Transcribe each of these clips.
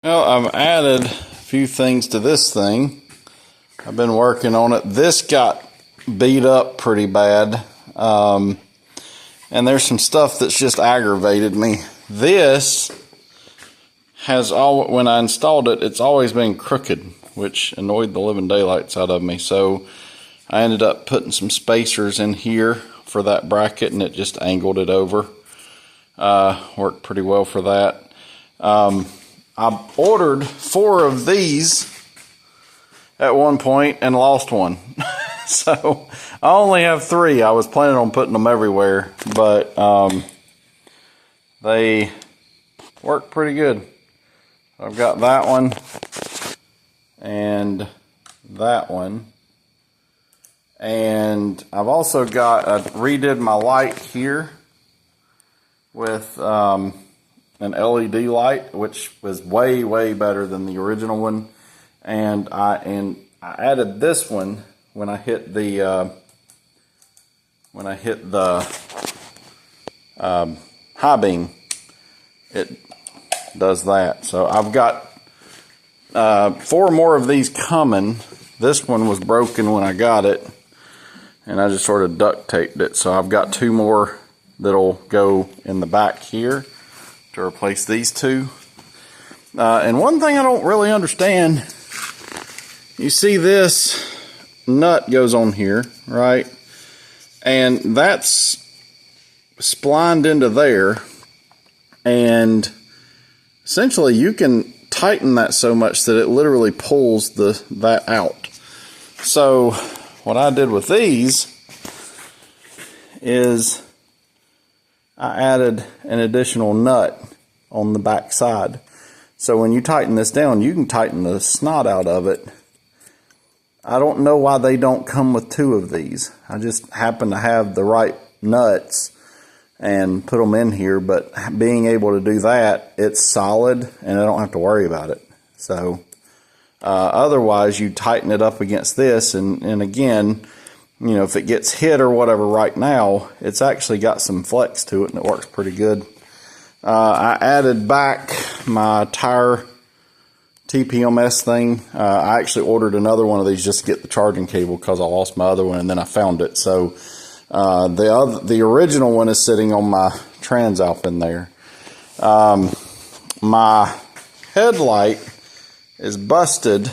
Well, I've added a few things to this thing. I've been working on it. This got beat up pretty bad. And there's some stuff that's just aggravated me. This has when I installed it, it's always been crooked, which annoyed the living daylights out of me. So I ended up putting some spacers in here for that bracket, and it just angled it over. Worked pretty well for that. I ordered 4 of these at one point and lost one. So I only have 3. I was planning on putting them everywhere, but they work pretty good. I've got that one and that one. And I've also got, I redid my light here with an LED light, which was way, way better than the original one. And I added this one when I hit the high beam. It does that. So I've got 4 more of these coming. This one was broken when I got it, and I just sort of duct taped it. So I've got 2 more that'll go in the back here to replace these 2. And one thing I don't really understand, you see this nut goes on here, right? And that's splined into there, and essentially you can tighten that so much that it literally pulls that out. So what I did with these is I added an additional nut on the back side. So when you tighten this down, you can tighten the snot out of it. I don't know why they don't come with 2 of these. I just happen to have the right nuts and put them in here, but being able to do that, it's solid and I don't have to worry about it. So otherwise you tighten it up against this, and again, you know, if it gets hit or whatever right now, it's actually got some flex to it and it works pretty good. I added back my tire TPMS thing. I actually ordered another one of these just to get the charging cable because I lost my other one and then I found it. So the original one is sitting on my Transalp in there. My headlight is busted,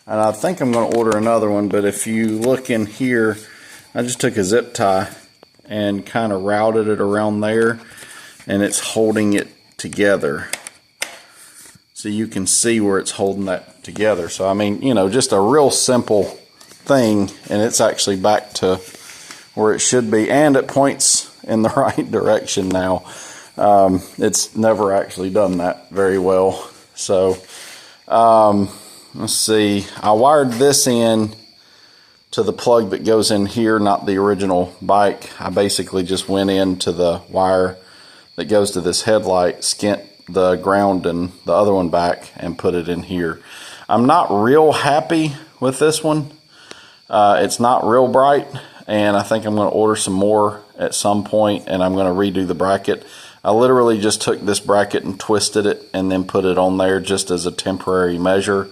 and I think I'm going to order another one, but if you look in here, I just took a zip tie and kind of routed it around there, and it's holding it together. So you can see where it's holding that together. So I mean, you know, just a real simple thing, and it's actually back to where it should be, and it points in the right direction now. It's never actually done that very well. So let's see, I wired this in to the plug that goes in here, not the original bike. I basically just went into the wire that goes to this headlight, skint the ground and the other one back, and put it in here. I'm not real happy with this one. It's not real bright, and I think I'm going to order some more at some point, and I'm going to redo the bracket. I literally just took this bracket and twisted it and then put it on there just as a temporary measure.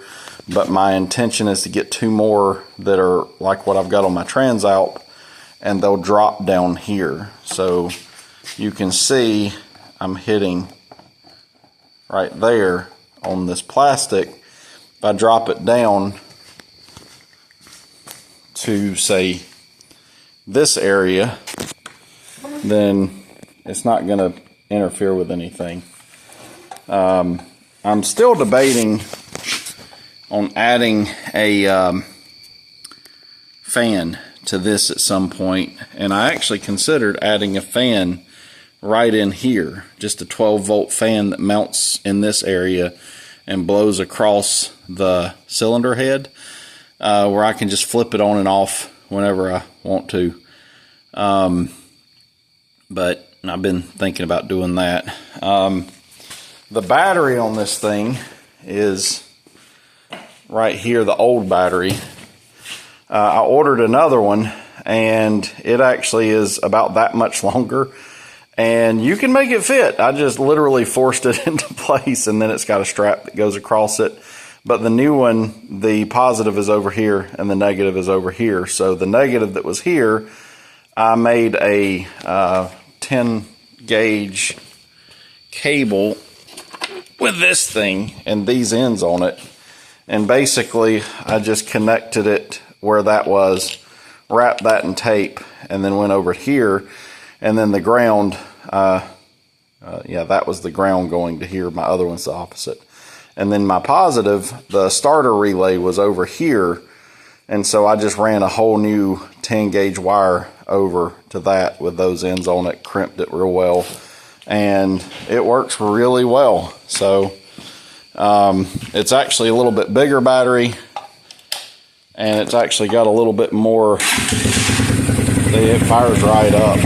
But my intention is to get 2 more that are like what I've got on my Transalp, and they'll drop down here. So you can see I'm hitting right there on this plastic. If I drop it down to, say, this area, then it's not going to interfere with anything. I'm still debating on adding a fan to this at some point, and I actually considered adding a fan right in here, just a 12-volt fan that mounts in this area and blows across the cylinder head, where I can just flip it on and off whenever I want to. But I've been thinking about doing that. The battery on this thing is right here, the old battery. I ordered another one, and it actually is about that much longer. And you can make it fit. I just literally forced it into place, and then it's got a strap that goes across it. But the new one, the positive is over here and the negative is over here. So the negative that was here, I made a 10 gauge cable with this thing and these ends on it. And basically I just connected it where that was, wrapped that in tape, and then went over here. And then the ground, yeah, that was the ground going to here. My other one's the opposite. And then my positive, the starter relay, was over here. And so I just ran a whole new 10 gauge wire over to that with those ends on it, crimped it real well. And it works really well. So it's actually a little bit bigger battery. And it's actually got a little bit more, it fires right up.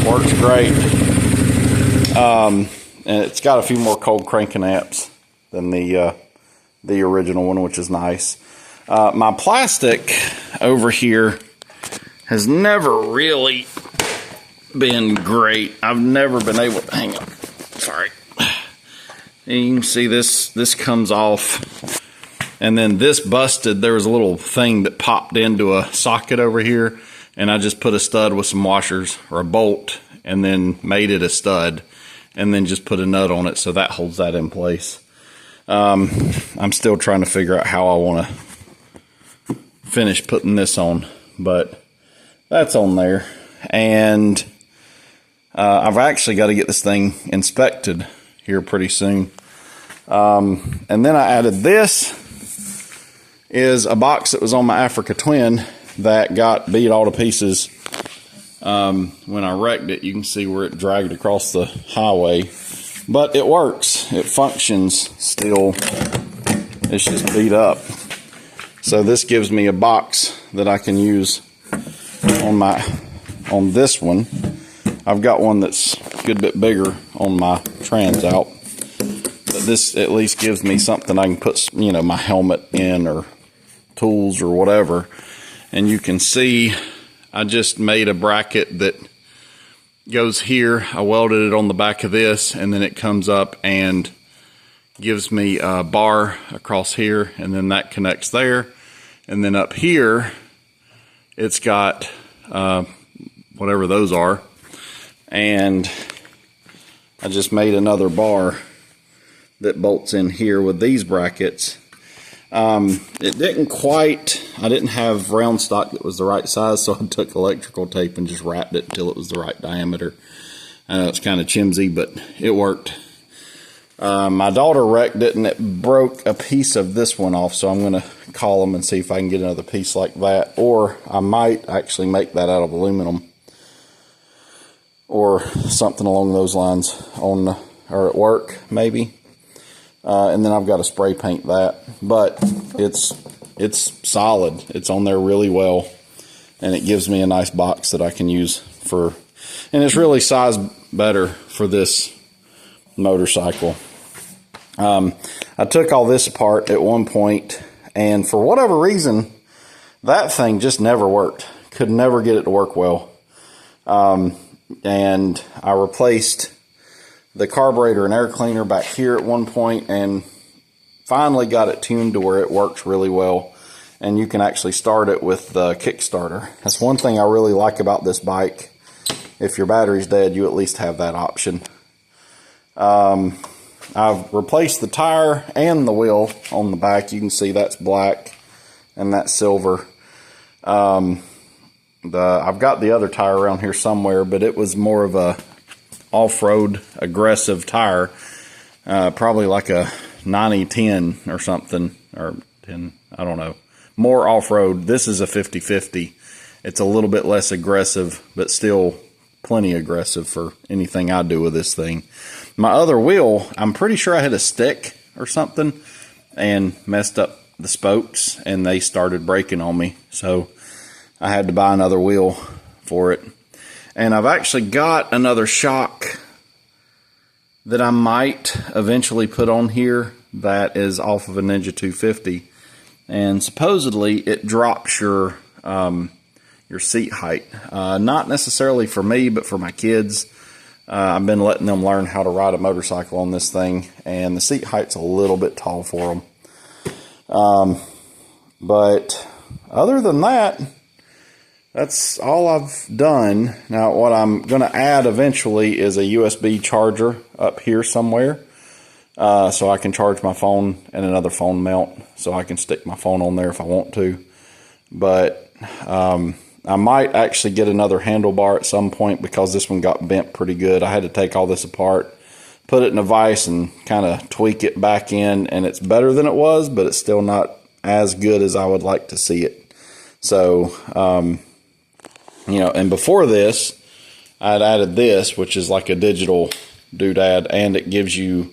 Works great. And it's got a few more cold cranking amps than the original one, which is nice. My plastic over here has never really been great. I've never been able to, hang on, sorry. You can see this comes off, and then this busted. There was a little thing that popped into a socket over here, and I just put a stud with some washers, or a bolt, and then made it a stud, and then just put a nut on it, so that holds that in place. I'm still trying to figure out how I want to finish putting this on, but that's on there. And I've actually got to get this thing inspected here pretty soon. And then I added this, is a box that was on my Africa Twin that got beat all to pieces. When I wrecked it, you can see where it dragged across the highway. But it works. It functions still. It's just beat up. So this gives me a box that I can use on this one. I've got one that's a good bit bigger on my Transalp. But this at least gives me something I can put, you know, my helmet in, or tools or whatever. And you can see I just made a bracket that goes here. I welded it on the back of this, and then it comes up and gives me a bar across here, and then that connects there. And then up here, it's got whatever those are. And I just made another bar that bolts in here with these brackets. It didn't quite, I didn't have round stock that was the right size, so I took electrical tape and just wrapped it until it was the right diameter. I know it's kind of chimsy, but it worked. My daughter wrecked it and it broke a piece of this one off, so I'm going to call them and see if I can get another piece like that, or I might actually make that out of aluminum or something along those lines or at work maybe. And then I've got to spray paint that, but it's solid. It's on there really well, and it gives me a nice box that I can use for, and it's really sized better for this motorcycle. I took all this apart at one point, and for whatever reason, that thing just never worked. Could never get it to work well. And I replaced the carburetor and air cleaner back here at one point, and finally got it tuned to where it works really well, and you can actually start it with the Kickstarter. That's one thing I really like about this bike. If your battery's dead, you at least have that option. I've replaced the tire and the wheel on the back. You can see that's black and that's silver. I've got the other tire around here somewhere, but it was more of a off-road aggressive tire, probably like a 90-10 or something, or 10, I don't know, more off-road. This is a 50-50. It's a little bit less aggressive, but still plenty aggressive for anything I do with this thing. My other wheel, I'm pretty sure I had a stick or something and messed up the spokes, and they started breaking on me, so I had to buy another wheel for it. And I've actually got another shock that I might eventually put on here that is off of a Ninja 250. And supposedly it drops your seat height. Not necessarily for me, but for my kids. I've been letting them learn how to ride a motorcycle on this thing, and the seat height's a little bit tall for them. But other than that, that's all I've done. Now, what I'm going to add eventually is a USB charger up here somewhere, so I can charge my phone and another phone mount, so I can stick my phone on there if I want to. But I might actually get another handlebar at some point, because this one got bent pretty good. I had to take all this apart, put it in a vise, and kind of tweak it back in, and it's better than it was, but it's still not as good as I would like to see it. So, and before this, I'd added this, which is like a digital doodad, and it gives you,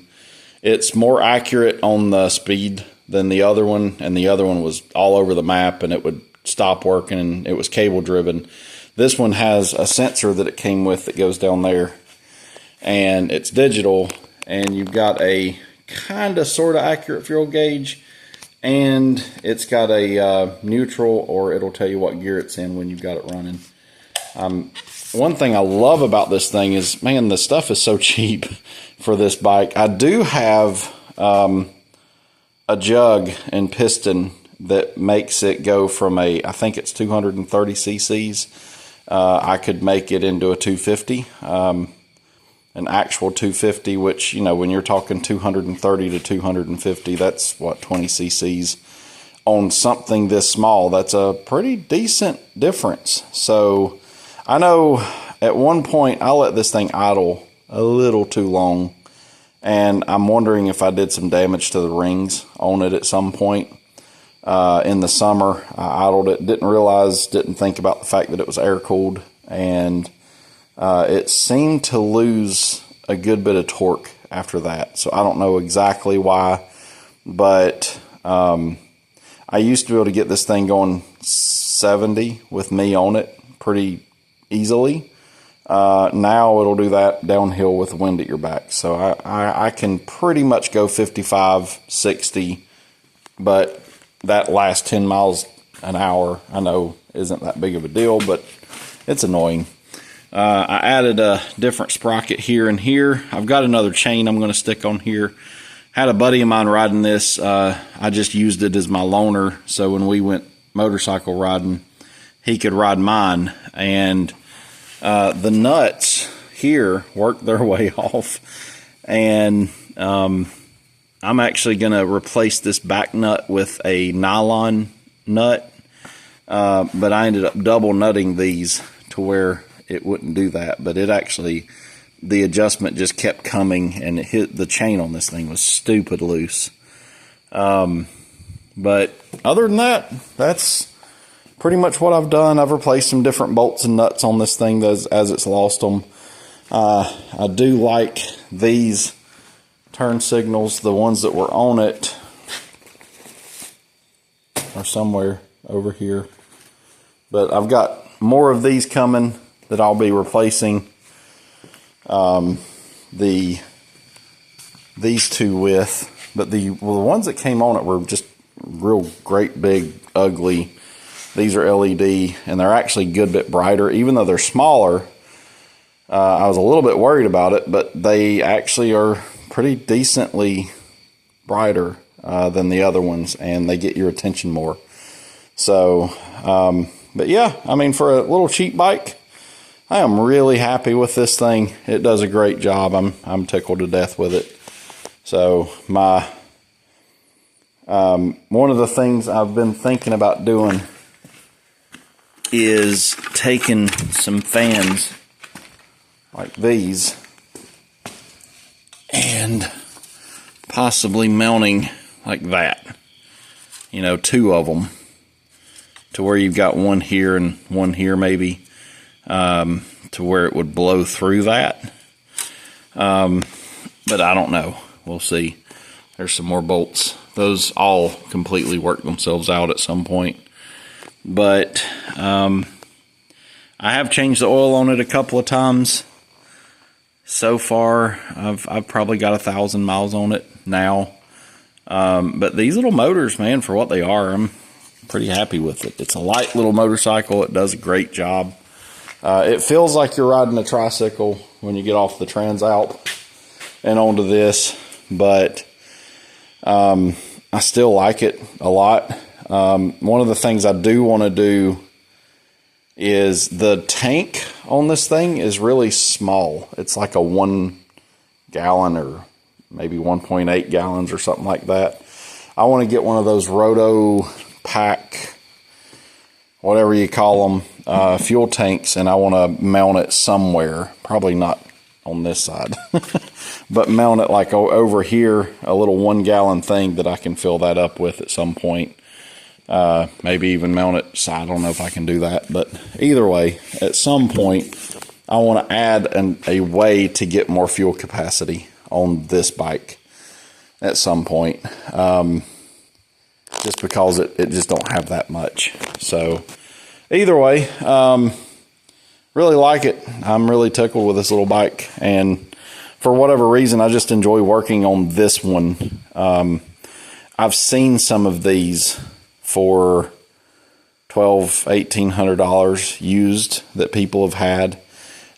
it's more accurate on the speed than the other one, and the other one was all over the map, and it would stop working, and it was cable driven. This one has a sensor that it came with that goes down there, and it's digital, and you've got a kind of sort of accurate fuel gauge, and it's got a neutral, or it'll tell you what gear it's in when you've got it running. One thing I love about this thing is, man, the stuff is so cheap for this bike. I do have a jug and piston that makes it go from I think it's 230 cc's. I could make it into a 250, an actual 250, which, when you're talking 230 to 250, that's what, 20 cc's on something this small. That's a pretty decent difference. So I know at one point I let this thing idle a little too long, and I'm wondering if I did some damage to the rings on it at some point. In the summer, I idled it, didn't think about the fact that it was air-cooled, and it seemed to lose a good bit of torque after that. So I don't know exactly why, but I used to be able to get this thing going 70 with me on it pretty easily. Now it'll do that downhill with the wind at your back. So I can pretty much go 55, 60, but that last 10 miles an hour, I know isn't that big of a deal, but it's annoying. I added a different sprocket here and here. I've got another chain I'm going to stick on here. Had a buddy of mine riding this. I just used it as my loaner, so when we went motorcycle riding, he could ride mine. And the nuts here worked their way off, and I'm actually going to replace this back nut with a nylon nut, but I ended up double nutting these to where it wouldn't do that. But it actually, the adjustment just kept coming, and it hit the chain on this thing was stupid loose. But other than that, that's pretty much what I've done. I've replaced some different bolts and nuts on this thing as it's lost them. I do like these turn signals. The ones that were on it are somewhere over here, but I've got more of these coming that I'll be replacing these two with. But the ones that came on it were just real great big ugly. These are LED, and they're actually a good bit brighter, even though they're smaller. I was a little bit worried about it, but they actually are pretty decently brighter than the other ones, and they get your attention more. So, but yeah, I mean, for a little cheap bike, I am really happy with this thing. It does a great job. I'm tickled to death with it. So one of the things I've been thinking about doing is taking some fans like these and possibly mounting like that, two of them, to where you've got one here and one here maybe, to where it would blow through that. But I don't know. We'll see. There's some more bolts. Those all completely work themselves out at some point. But I have changed the oil on it a couple of times. So far, I've probably got 1,000 miles on it now. But these little motors, man, for what they are, I'm pretty happy with it. It's a light little motorcycle. It does a great job. It feels like you're riding a tricycle when you get off the Transalp and onto this, but I still like it a lot. One of the things I do want to do is the tank on this thing is really small. It's like a 1 gallon or maybe 1.8 gallons or something like that. I want to get one of those Roto Pack, whatever you call them, fuel tanks, and I want to mount it somewhere. Probably not on this side, but mount it like over here, a little 1 gallon thing that I can fill that up with at some point. Maybe even mount it, so I don't know if I can do that, but either way, at some point, I want to add a way to get more fuel capacity on this bike at some point, just because it just don't have that much. So either way, really like it. I'm really tickled with this little bike, and for whatever reason, I just enjoy working on this one. I've seen some of these for $1,200, $1,800 used that people have had,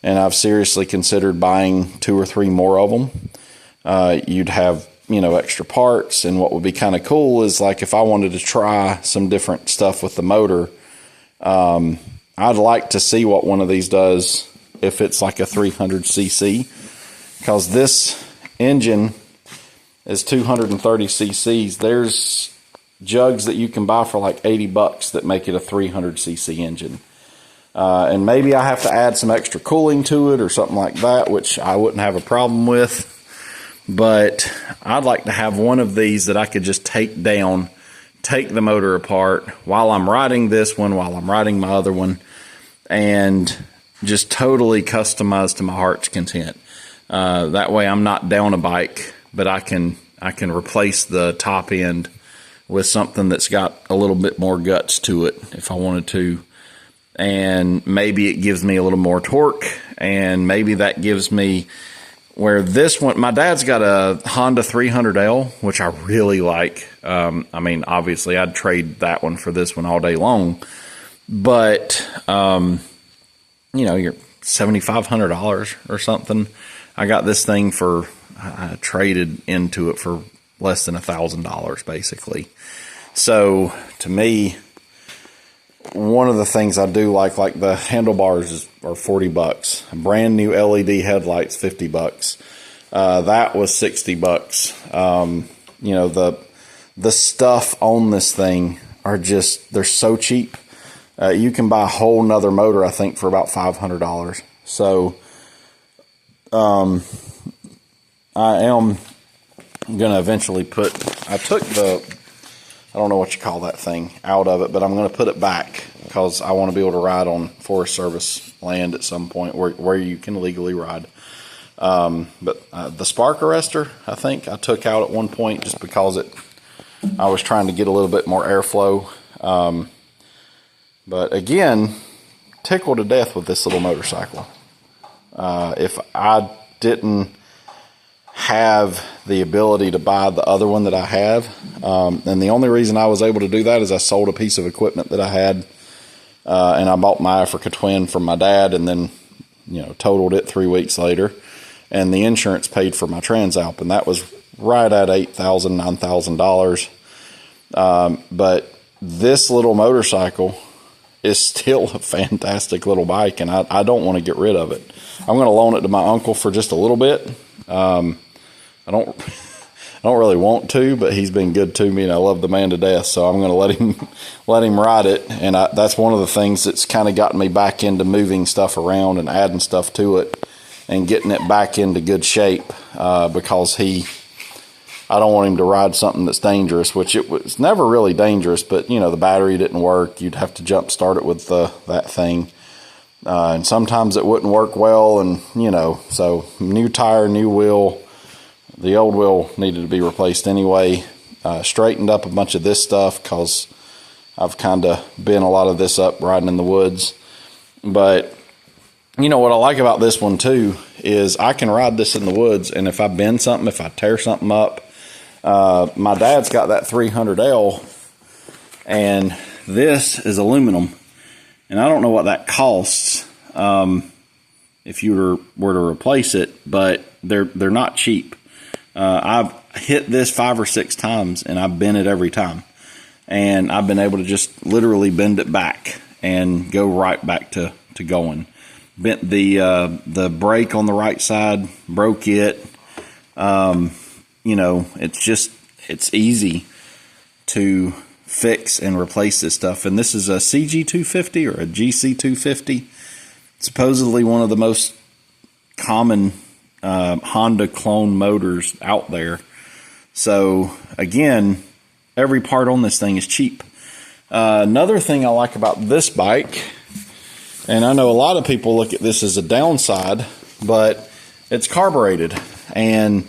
and I've seriously considered buying 2 or 3 more of them. You'd have, extra parts, and what would be kind of cool is, like, if I wanted to try some different stuff with the motor, I'd like to see what one of these does if it's like a 300cc, because this engine is 230 cc's. There's jugs that you can buy for like $80 that make it a 300cc engine. And maybe I have to add some extra cooling to it or something like that, which I wouldn't have a problem with. But I'd like to have one of these that I could just take down, take the motor apart while I'm riding this one, while I'm riding my other one, and just totally customize to my heart's content. That way I'm not down a bike, but I can replace the top end with something that's got a little bit more guts to it if I wanted to. And maybe it gives me a little more torque, and maybe that gives me, where this one, my dad's got a Honda 300L, which I really like. I mean, obviously I'd trade that one for this one all day long, but you're $7,500 or something. I got this thing for, I traded into it for less than $1,000 basically. So to me, one of the things I do like the handlebars are $40. Brand new LED headlights, $50. That was $60. The stuff on this thing are just, they're so cheap. You can buy a whole nother motor, I think, for about $500. So I am going to eventually I took I don't know what you call that thing, out of it, but I'm going to put it back because I want to be able to ride on Forest Service land at some point where you can legally ride. But the spark arrestor, I think, I took out at one point just because I was trying to get a little bit more airflow. But again, tickled to death with this little motorcycle. If I didn't have the ability to buy the other one that I have, and the only reason I was able to do that is I sold a piece of equipment that I had, and I bought my Africa Twin from my dad, and then totaled it 3 weeks later, and the insurance paid for my Transalp, and that was right at $8,000, $9,000. But this little motorcycle is still a fantastic little bike, and I don't want to get rid of it. I'm going to loan it to my uncle for just a little bit. I don't really want to, but he's been good to me, and I love the man to death. So I'm going to let him ride it. And that's one of the things that's kind of gotten me back into moving stuff around and adding stuff to it and getting it back into good shape, because I don't want him to ride something that's dangerous, which it was never really dangerous, but the battery didn't work. You'd have to jump start it with that thing. And sometimes it wouldn't work well, and so new tire, new wheel. The old wheel needed to be replaced anyway. Straightened up a bunch of this stuff because I've kind of bent a lot of this up riding in the woods. But what I like about this one too is I can ride this in the woods, and if I bend something, if I tear something up, my dad's got that 300L, and this is aluminum. And I don't know what that costs. It if you were to replace it, but they're not cheap. I've hit this 5 or 6 times, and I've bent it every time. And I've been able to just literally bend it back and go right back to going. Bent the brake on the right side, broke it. You know, it's easy to fix and replace this stuff. And this is a CG250 or a GC250. Supposedly one of the most common Honda clone motors out there. So again, every part on this thing is cheap. Another thing I like about this bike, and I know a lot of people look at this as a downside, but it's carbureted. And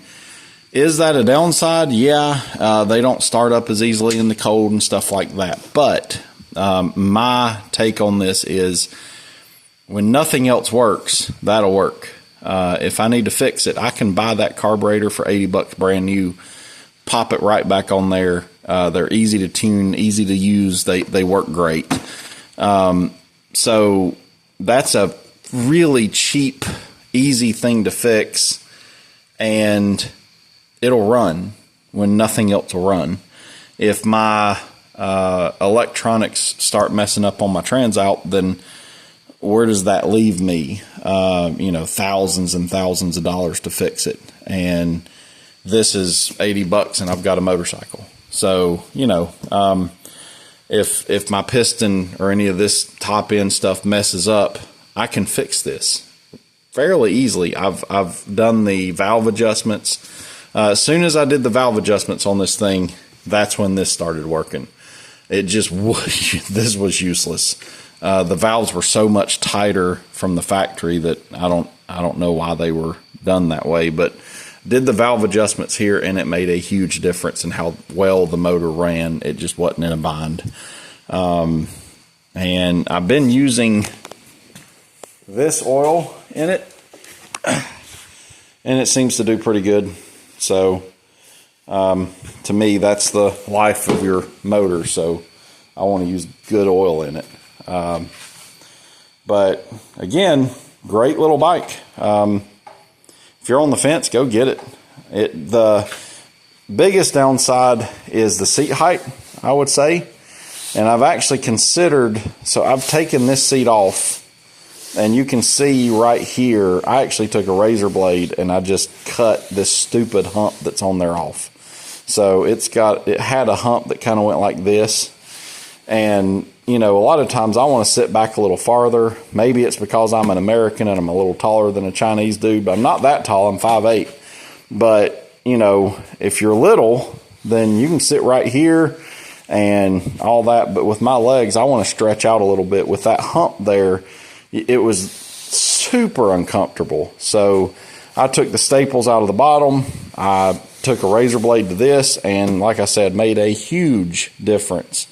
is that a downside? Yeah, they don't start up as easily in the cold and stuff like that. But my take on this is when nothing else works, that'll work. If I need to fix it, I can buy that carburetor for $80 brand new, pop it right back on there. They're easy to tune, easy to use. They work great. So that's a really cheap, easy thing to fix, and it'll run when nothing else will run. If my electronics start messing up on my Transalp, then where does that leave me? You know, thousands and thousands of dollars to fix it. And this is $80 and I've got a motorcycle. So, you know, if my piston or any of this top end stuff messes up, I can fix this fairly easily. I've done the valve adjustments. As soon as I did the valve adjustments on this thing, that's when this started working. It just this was useless. The valves were so much tighter from the factory that I don't know why they were done that way, but did the valve adjustments here, and it made a huge difference in how well the motor ran. It just wasn't in a bind. And I've been using this oil in it, and it seems to do pretty good. So to me, that's the life of your motor. So I want to use good oil in it. But again, great little bike. If you're on the fence, go get it. The biggest downside is the seat height, I would say. And I've actually considered, so I've taken this seat off, and you can see right here, I actually took a razor blade and I just cut this stupid hump that's on there off. So it had a hump that kind of went like this. And, you know, a lot of times I want to sit back a little farther. Maybe it's because I'm an American and I'm a little taller than a Chinese dude, but I'm not that tall. I'm 5'8". But, you know, if you're little, then you can sit right here and all that. But with my legs, I want to stretch out a little bit. With that hump there, it was super uncomfortable. So I took the staples out of the bottom. I took a razor blade to this, and like I said, made a huge difference.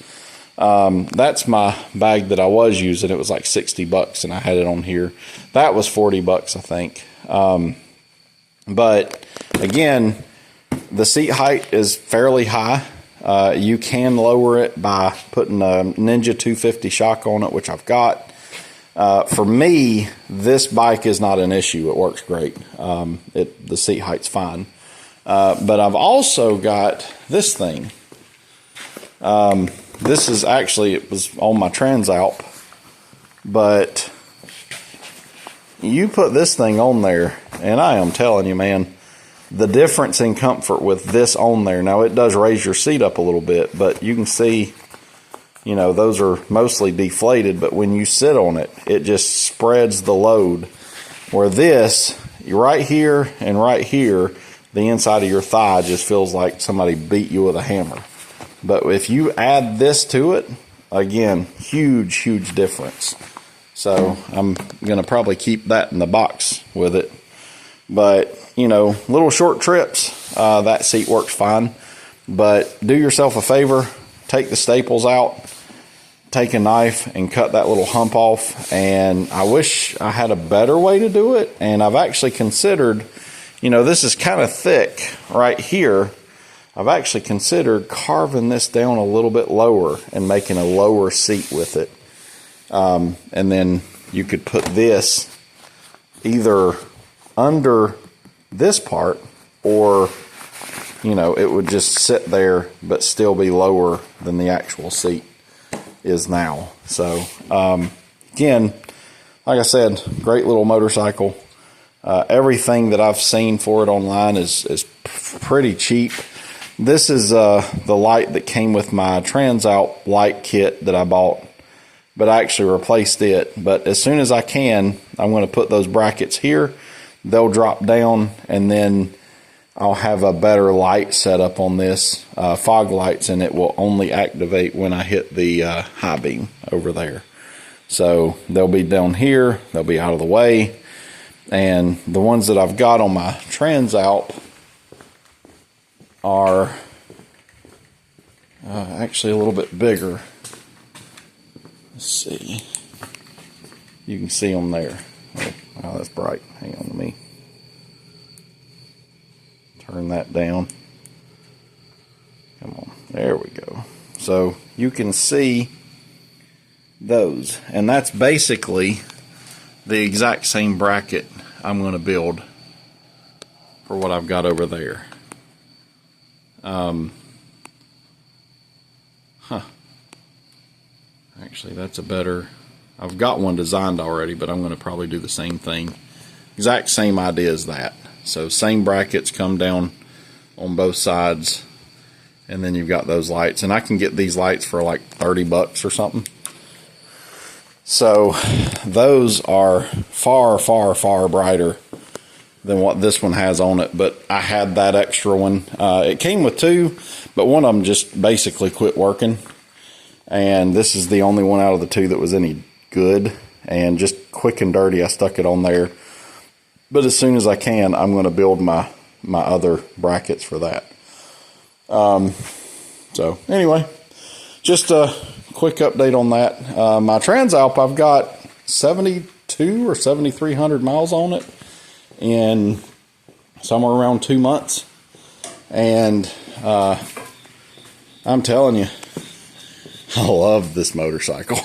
That's my bag that I was using. It was like $60 and I had it on here. That was $40, I think. But again, the seat height is fairly high. You can lower it by putting a Ninja 250 shock on it, which I've got. For me, this bike is not an issue. It works great. The seat height's fine. But I've also got this thing. This is actually, it was on my Transalp, but you put this thing on there, and I am telling you, man, the difference in comfort with this on there. Now, it does raise your seat up a little bit, but you can see, you know, those are mostly deflated, but when you sit on it, it just spreads the load. Where this, right here and right here, the inside of your thigh just feels like somebody beat you with a hammer. But if you add this to it, again, huge, huge difference. So I'm going to probably keep that in the box with it. But, you know, little short trips, that seat works fine. But do yourself a favor, take the staples out, take a knife and cut that little hump off. And I wish I had a better way to do it. And I've actually considered, you know, this is kind of thick right here. I've actually considered carving this down a little bit lower and making a lower seat with it. And then you could put this either under this part, or you know, it would just sit there but still be lower than the actual seat is now. So again, like I said, great little motorcycle. Everything that I've seen for it online is pretty cheap. This is the light that came with my Transalp light kit that I bought, but I actually replaced it. But as soon as I can, I'm going to put those brackets here. They'll drop down, and then I'll have a better light set up on this, fog lights, and it will only activate when I hit the high beam over there. So they'll be down here, they'll be out of the way. And the ones that I've got on my Transalp are actually a little bit bigger. Let's see. You can see them there. Oh, that's bright. Hang on to me. Turn that down. Come on. There we go. So you can see those. And that's basically the exact same bracket I'm going to build for what I've got over there. Actually, that's a better... I've got one designed already, but I'm going to probably do the same thing. Exact same idea as that. So same brackets come down on both sides, and then you've got those lights. And I can get these lights for like 30 bucks or something. So those are far, far, far brighter than what this one has on it. But I had that extra one. It came with two, but one of them just basically quit working. And this is the only one out of the two that was any good. And just quick and dirty, I stuck it on there. But as soon as I can, I'm going to build my other brackets for that. So anyway, just a quick update on that. My Transalp, I've got 72 or 7,300 miles on it in somewhere around 2 months. And I'm telling you, I love this motorcycle.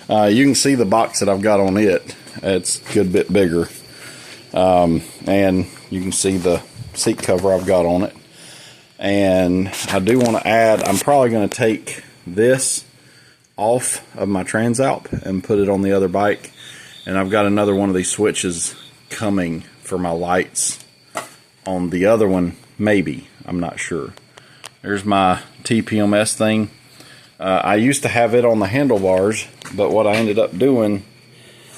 You can see the box that I've got on it. It's a good bit bigger. And you can see the seat cover I've got on it. And I do want to add, I'm probably going to take this off of my Transalp and put it on the other bike. And I've got another one of these switches coming for my lights on the other one, maybe. I'm not sure. There's my TPMS thing. I used to have it on the handlebars, but what I ended up doing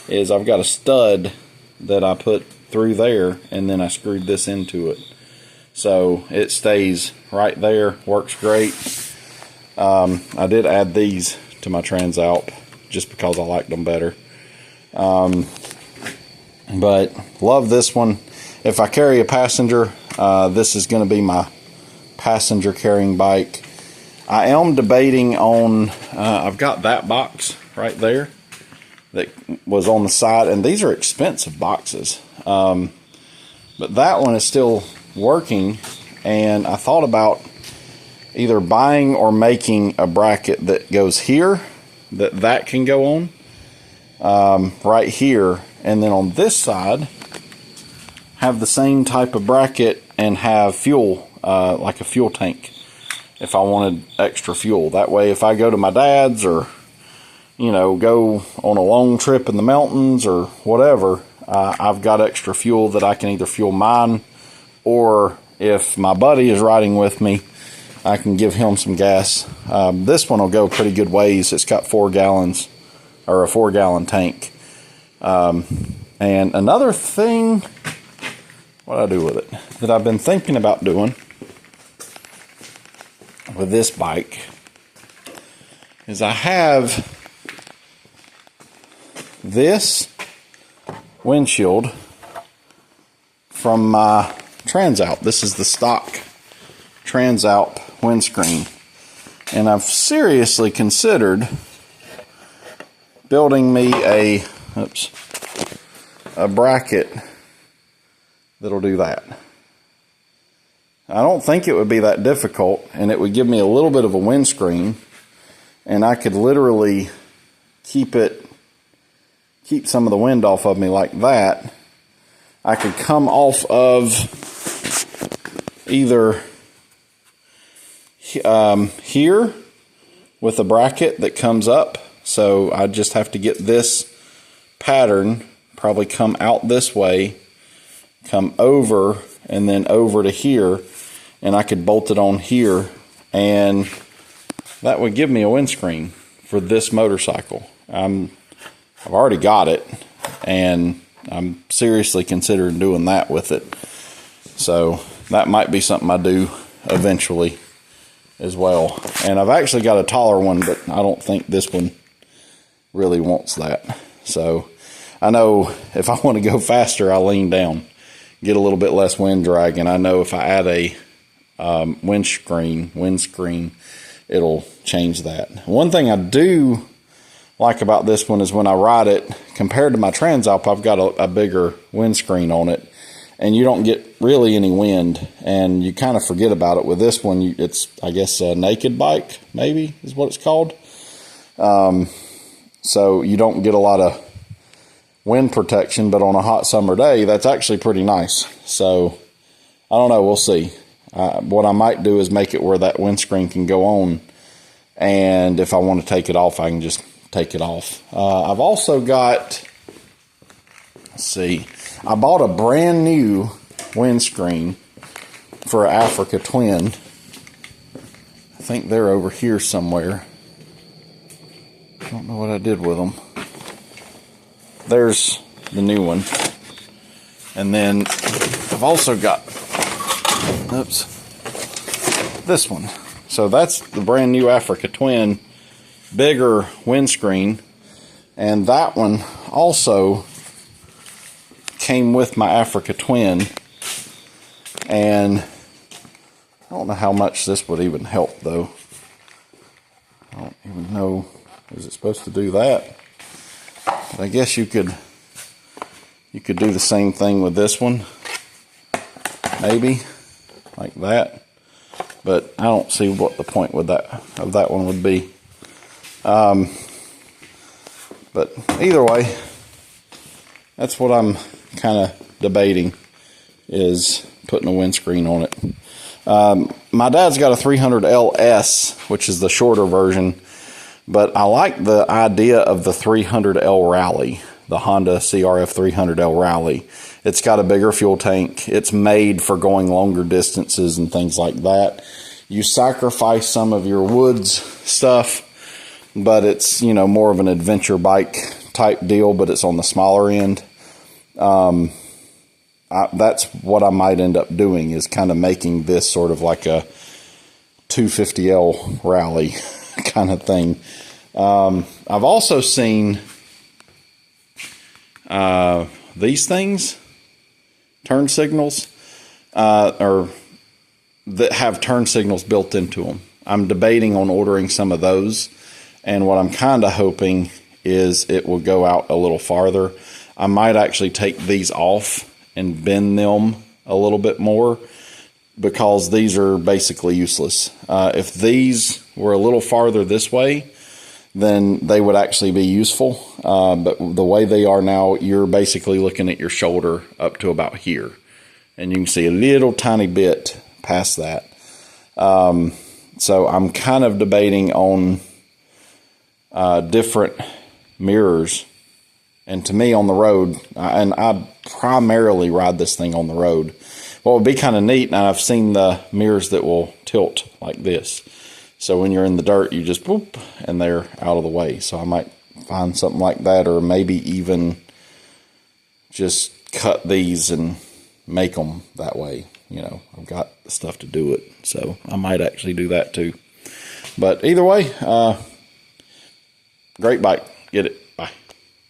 is I've got a stud that I put through there, and then I screwed this into it. So it stays right there, works great. I did add these to my Transalp just because I liked them better. But love this one. If I carry a passenger, this is going to be my passenger carrying bike. I am debating on, I've got that box right there that was on the side, and these are expensive boxes. But that one is still working, and I thought about either buying or making a bracket that goes here, that can go on, right here, and then on this side have the same type of bracket and have fuel, like a fuel tank, if I wanted extra fuel. That way, if I go to my dad's or, you know, go on a long trip in the mountains or whatever, I've got extra fuel that I can either fuel mine, or if my buddy is riding with me, I can give him some gas. This one will go pretty good ways. It's got 4 gallons, or a 4-gallon tank. And another thing, what I do with it, that I've been thinking about doing with this bike is I have this windshield from my Transalp. This is the stock Transalp windscreen, and I've seriously considered building me a bracket that'll do that. I don't think it would be that difficult, and it would give me a little bit of a windscreen, and I could literally keep it keep some of the wind off of me like that, I could come off of either here with a bracket that comes up. So I just have to get this pattern, probably come out this way, come over, and then over to here, and I could bolt it on here, and that would give me a windscreen for this motorcycle. I've already got it, and I'm seriously considering doing that with it. So that might be something I do eventually as well. And I've actually got a taller one, but I don't think this one really wants that. So I know if I want to go faster, I lean down, get a little bit less wind drag, and I know if I add a windscreen, it'll change that. One thing I do like about this one is when I ride it, compared to my Transalp, I've got a bigger windscreen on it, and you don't get really any wind, and you kind of forget about it. With this one, it's, I guess, a naked bike, maybe, is what it's called. So you don't get a lot of wind protection, but on a hot summer day, that's actually pretty nice. So, I don't know, we'll see. What I might do is make it where that windscreen can go on, and if I want to take it off, I can just take it off. I've also got, let's see, I bought a brand new windscreen for an Africa Twin. I think they're over here somewhere. I don't know what I did with them. There's the new one. And then I've also got, oops, this one. So that's the brand new Africa Twin, bigger windscreen. And that one also came with my Africa Twin. And I don't know how much this would even help, though. I don't even know. Is it supposed to do that? But I guess you could do the same thing with this one, maybe like that. But I don't see what the point with that one would be. But either way, that's what I'm kind of debating, is putting a windscreen on it. My dad's got a 300LS, which is the shorter version. But I like the idea of the 300L Rally, the Honda CRF 300L Rally. It's got a bigger fuel tank. It's made for going longer distances and things like that. You sacrifice some of your woods stuff, but it's, you know, more of an adventure bike type deal, but it's on the smaller end. That's what I might end up doing, is kind of making this sort of like a 250L Rally kind of thing. I've also seen these things, turn signals, or that have turn signals built into them. I'm debating on ordering some of those, and what I'm kind of hoping is it will go out a little farther. I might actually take these off and bend them a little bit more, because these are basically useless. If these were a little farther this way, then they would actually be useful. But the way they are now, you're basically looking at your shoulder up to about here. And you can see a little tiny bit past that. So I'm kind of debating on different mirrors. And to me, on the road, and I primarily ride this thing on the road, what would be kind of neat, and I've seen the mirrors that will tilt like this. So when you're in the dirt, you just boop, and they're out of the way. So I might find something like that, or maybe even just cut these and make them that way. You know, I've got the stuff to do it. So I might actually do that too. But either way, great bike. Get it.